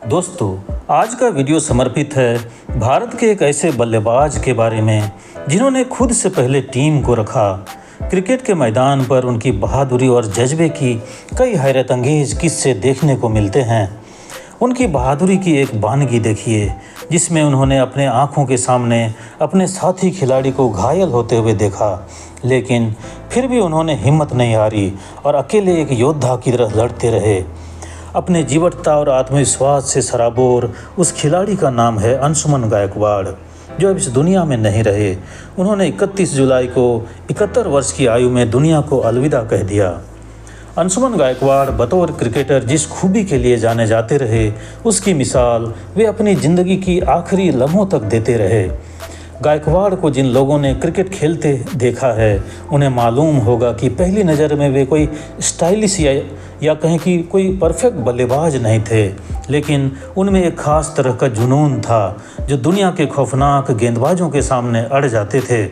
दोस्तों, आज का वीडियो समर्पित है भारत के एक ऐसे बल्लेबाज के बारे में जिन्होंने खुद से पहले टीम को रखा। क्रिकेट के मैदान पर उनकी बहादुरी और जज्बे की कई हैरतअंगेज किस्से देखने को मिलते हैं। उनकी बहादुरी की एक बानगी देखिए, जिसमें उन्होंने अपने आँखों के सामने अपने साथी खिलाड़ी को घायल होते हुए देखा, लेकिन फिर भी उन्होंने हिम्मत नहीं हारी और अकेले एक योद्धा की तरह लड़ते रहे। अपने जीवटता और आत्मविश्वास से सराबोर उस खिलाड़ी का नाम है अंशुमन गायकवाड़, जो अब इस दुनिया में नहीं रहे। उन्होंने 31 जुलाई को 71 वर्ष की आयु में दुनिया को अलविदा कह दिया। अंशुमन गायकवाड़ बतौर क्रिकेटर जिस खूबी के लिए जाने जाते रहे, उसकी मिसाल वे अपनी ज़िंदगी की आखिरी लम्हों तक देते रहे। गायकवाड़ को जिन लोगों ने क्रिकेट खेलते देखा है, उन्हें मालूम होगा कि पहली नज़र में वे कोई स्टाइलिश या कहें कि कोई परफेक्ट बल्लेबाज नहीं थे, लेकिन उनमें एक ख़ास तरह का जुनून था जो दुनिया के खौफनाक गेंदबाजों के सामने अड़ जाते थे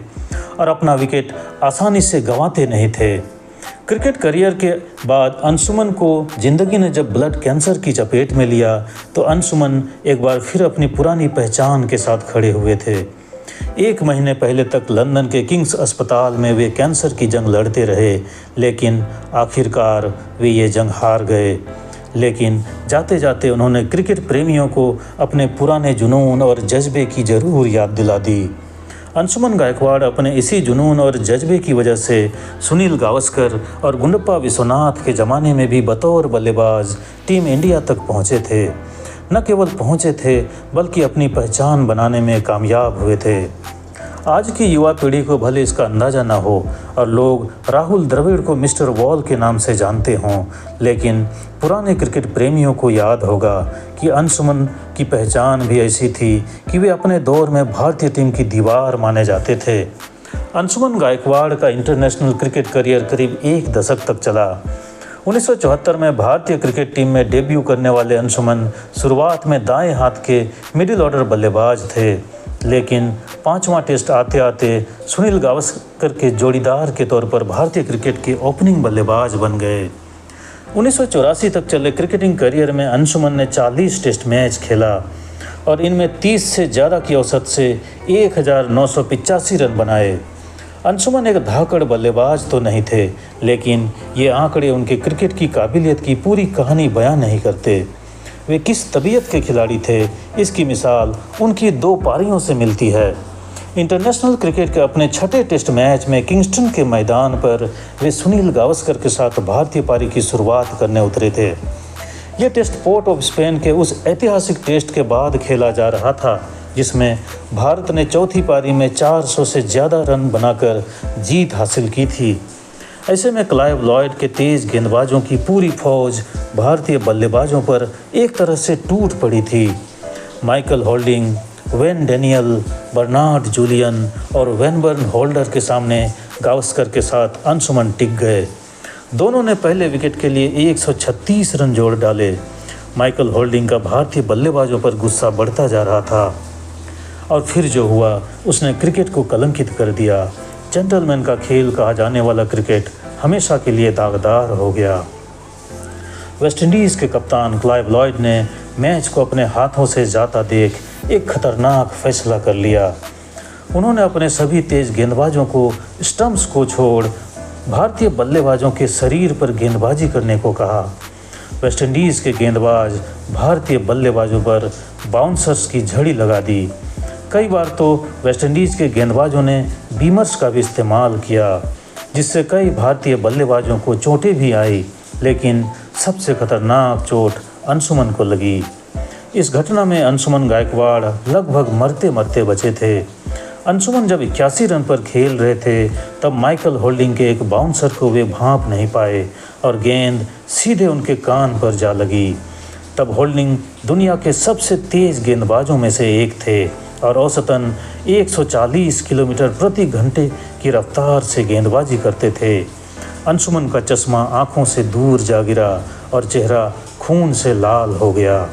और अपना विकेट आसानी से गंवाते नहीं थे। क्रिकेट करियर के बाद अंशुमन को ज़िंदगी ने जब ब्लड कैंसर की चपेट में लिया, तो अंशुमन एक बार फिर अपनी पुरानी पहचान के साथ खड़े हुए थे। 1 महीने पहले तक लंदन के किंग्स अस्पताल में वे कैंसर की जंग लड़ते रहे, लेकिन आखिरकार वे ये जंग हार गए। लेकिन जाते जाते उन्होंने क्रिकेट प्रेमियों को अपने पुराने जुनून और जज्बे की ज़रूर याद दिला दी। अंशुमन गायकवाड़ अपने इसी जुनून और जज्बे की वजह से सुनील गावस्कर और गुंडप्पा विश्वनाथ के ज़माने में भी बतौर बल्लेबाज टीम इंडिया तक पहुँचे थे। न केवल पहुँचे थे, बल्कि अपनी पहचान बनाने में कामयाब हुए थे। आज की युवा पीढ़ी को भले इसका अंदाज़ा न हो और लोग राहुल द्रविड़ को मिस्टर वॉल के नाम से जानते हों, लेकिन पुराने क्रिकेट प्रेमियों को याद होगा कि अंशुमन की पहचान भी ऐसी थी कि वे अपने दौर में भारतीय टीम की दीवार माने जाते थे। अंशुमन गायकवाड़ का इंटरनेशनल क्रिकेट करियर करीब 1 दशक तक चला। 1974 में भारतीय क्रिकेट टीम में डेब्यू करने वाले अंशुमन शुरुआत में दाएं हाथ के मिडिल ऑर्डर बल्लेबाज थे, लेकिन 5वां टेस्ट आते आते सुनील गावस्कर के जोड़ीदार के तौर पर भारतीय क्रिकेट के ओपनिंग बल्लेबाज बन गए। 1984 तक चले क्रिकेटिंग करियर में अंशुमन ने 40 टेस्ट मैच खेला और इनमें 30 से ज़्यादा की औसत से 1985 रन बनाए। अंशुमन एक धाकड़ बल्लेबाज तो नहीं थे, लेकिन ये आंकड़े उनके क्रिकेट की काबिलियत की पूरी कहानी बयां नहीं करते। वे किस तबीयत के खिलाड़ी थे, इसकी मिसाल उनकी 2 पारियों से मिलती है। इंटरनेशनल क्रिकेट के अपने 6ठे टेस्ट मैच में किंगस्टन के मैदान पर वे सुनील गावस्कर के साथ भारतीय पारी की शुरुआत करने उतरे थे। ये टेस्ट पोर्ट ऑफ स्पेन के उस ऐतिहासिक टेस्ट के बाद खेला जा रहा था, जिसमें भारत ने चौथी पारी में 400 से ज़्यादा रन बनाकर जीत हासिल की थी। ऐसे में क्लाइव लॉयड के तेज़ गेंदबाजों की पूरी फौज भारतीय बल्लेबाजों पर एक तरह से टूट पड़ी थी। Michael Holding, Wayne Daniel, Bernard Julien और वेनबर्न होल्डर के सामने गावस्कर के साथ अंशुमन टिक गए। दोनों ने पहले विकेट के लिए 136 रन जोड़ डाले। माइकल होल्डिंग का भारतीय बल्लेबाजों पर गुस्सा बढ़ता जा रहा था और फिर जो हुआ उसने क्रिकेट को कलंकित कर दिया। जेंटलमैन का खेल कहा जाने वाला क्रिकेट हमेशा के लिए दागदार हो गया। वेस्टइंडीज़ के कप्तान क्लाइव लॉयड ने मैच को अपने हाथों से जाता देख एक खतरनाक फैसला कर लिया। उन्होंने अपने सभी तेज गेंदबाजों को स्टंप्स को छोड़ भारतीय बल्लेबाजों के शरीर पर गेंदबाजी करने को कहा। वेस्टइंडीज़ के गेंदबाज भारतीय बल्लेबाजों पर बाउंसर्स की झड़ी लगा दी। कई बार तो वेस्टइंडीज़ के गेंदबाजों ने बीमर्स का भी इस्तेमाल किया, जिससे कई भारतीय बल्लेबाजों को चोटें भी आई, लेकिन सबसे खतरनाक चोट अंशुमन को लगी। इस घटना में अंशुमन गायकवाड़ लगभग मरते मरते बचे थे। अंशुमन जब 81 रन पर खेल रहे थे, तब माइकल होल्डिंग के एक बाउंसर को वे भांप नहीं पाए और गेंद सीधे उनके कान पर जा लगी। तब होल्डिंग दुनिया के सबसे तेज़ गेंदबाजों में से एक थे और औसतन 140 किलोमीटर प्रति घंटे की रफ्तार से गेंदबाजी करते थे। अंशुमन का चश्मा आंखों से दूर जा गिरा और चेहरा खून से लाल हो गया।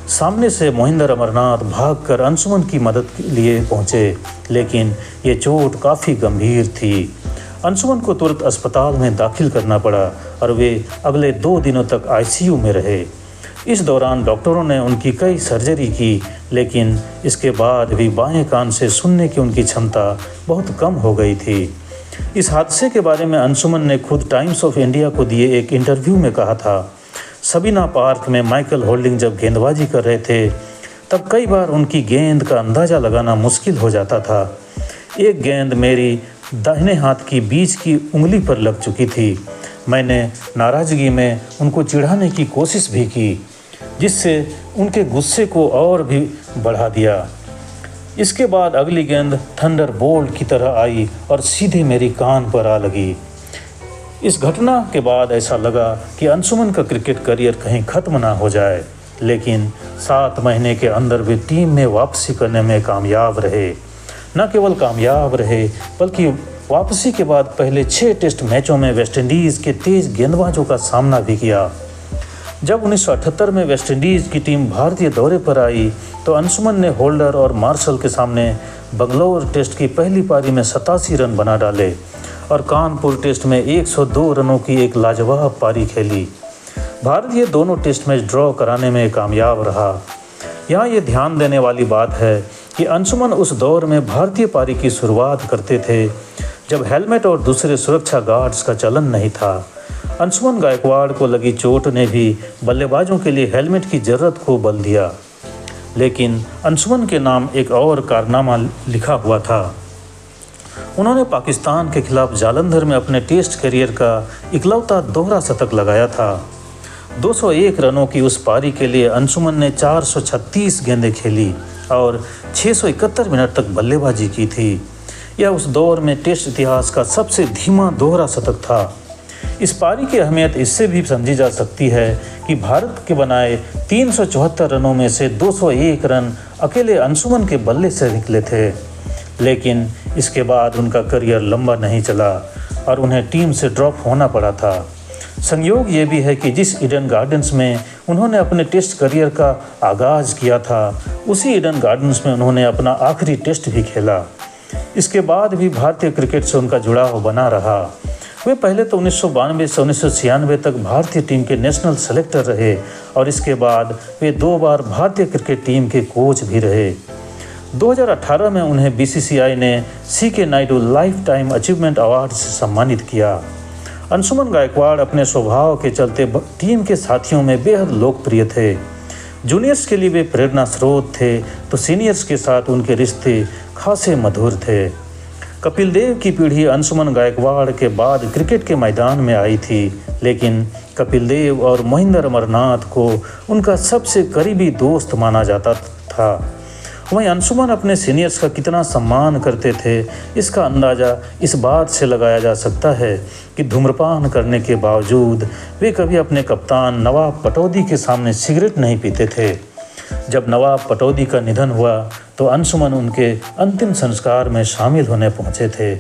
सामने से मोहिंदर अमरनाथ भागकर अंशुमन की मदद के लिए पहुंचे, लेकिन ये चोट काफ़ी गंभीर थी। अंशुमन को तुरंत अस्पताल में दाखिल करना पड़ा और वे अगले 2 दिनों तक आईसीयू में रहे। इस दौरान डॉक्टरों ने उनकी कई सर्जरी की, लेकिन इसके बाद भी बाएं कान से सुनने की उनकी क्षमता बहुत कम हो गई थी। इस हादसे के बारे में अंशुमन ने खुद टाइम्स ऑफ इंडिया को दिए एक इंटरव्यू में कहा था, सबीना पार्क में माइकल होल्डिंग जब गेंदबाजी कर रहे थे तब कई बार उनकी गेंद का अंदाज़ा लगाना मुश्किल हो जाता था। एक गेंद मेरी दाहिने हाथ की बीच की उंगली पर लग चुकी थी। मैंने नाराज़गी में उनको चिढ़ाने की कोशिश भी की, जिससे उनके गुस्से को और भी बढ़ा दिया। इसके बाद अगली गेंद थंडर बोल्ट की तरह आई और सीधे मेरी कान पर आ लगी। इस घटना के बाद ऐसा लगा कि अंशुमन का क्रिकेट करियर कहीं ख़त्म ना हो जाए, लेकिन 7 महीने के अंदर वे टीम में वापसी करने में कामयाब रहे। न केवल कामयाब रहे बल्कि वापसी के बाद पहले 6 टेस्ट मैचों में वेस्टइंडीज़ के तेज़ गेंदबाजों का सामना भी किया। जब 1978 में वेस्टइंडीज़ की टीम भारतीय दौरे पर आई तो अंशुमन ने होल्डर और मार्शल के सामने बंगलौर टेस्ट की पहली पारी में 87 रन बना डाले और कानपुर टेस्ट में 102 रनों की एक लाजवाब पारी खेली। भारतीय दोनों टेस्ट मैच ड्रॉ कराने में कामयाब रहा। यहाँ ये ध्यान देने वाली बात है कि अंशुमन उस दौर में भारतीय पारी की शुरुआत करते थे जब हेलमेट और दूसरे सुरक्षा गार्ड्स का चलन नहीं था। अंशुमन गायकवाड़ को लगी चोट ने भी बल्लेबाजों के लिए हेलमेट की ज़रूरत को बल दिया, लेकिन अंशुमन के नाम एक और कारनामा लिखा हुआ था। उन्होंने पाकिस्तान के खिलाफ जालंधर में अपने टेस्ट करियर का इकलौता दोहरा शतक लगाया था। 201 रनों की उस पारी के लिए अंशुमन ने 436 गेंदें खेली और 671 मिनट तक बल्लेबाजी की थी। यह उस दौर में टेस्ट इतिहास का सबसे धीमा दोहरा शतक था। इस पारी की अहमियत इससे भी समझी जा सकती है कि भारत के बनाए 374 रनों में से 201 रन अकेले अंशुमन के बल्ले से निकले थे, लेकिन इसके बाद उनका करियर लंबा नहीं चला और उन्हें टीम से ड्रॉप होना पड़ा था। संयोग ये भी है कि जिस ईडन गार्डन्स में उन्होंने अपने टेस्ट करियर का आगाज़ किया था, उसी ईडन गार्डन्स में उन्होंने अपना आखिरी टेस्ट भी खेला। इसके बाद भी भारतीय क्रिकेट से उनका जुड़ाव बना रहा। वे पहले तो 1992 से 1996 तक भारतीय टीम के नेशनल सेलेक्टर रहे और इसके बाद वे 2 बार भारतीय क्रिकेट टीम के कोच भी रहे। 2018 में उन्हें बीसीसीआई ने C K Naidu lifetime achievement award से सम्मानित किया। अंशुमन गायकवाड़ अपने स्वभाव के चलते टीम के साथियों में बेहद लोकप्रिय थे। जूनियर्स के लिए वे प्रेरणा स्रोत थे तो सीनियर्स के साथ उनके रिश्ते खासे मधुर थे। कपिल देव की पीढ़ी अंशुमन गायकवाड़ के बाद क्रिकेट के मैदान में आई थी, लेकिन कपिल देव और मोहिंदर अमरनाथ को उनका सबसे करीबी दोस्त माना जाता था। वहीं अंशुमन अपने सीनियर्स का कितना सम्मान करते थे, इसका अंदाज़ा इस बात से लगाया जा सकता है कि धूम्रपान करने के बावजूद वे कभी अपने कप्तान नवाब पटौदी के सामने सिगरेट नहीं पीते थे। जब नवाब पटौदी का निधन हुआ तो अंशुमन उनके अंतिम संस्कार में शामिल होने पहुंचे थे।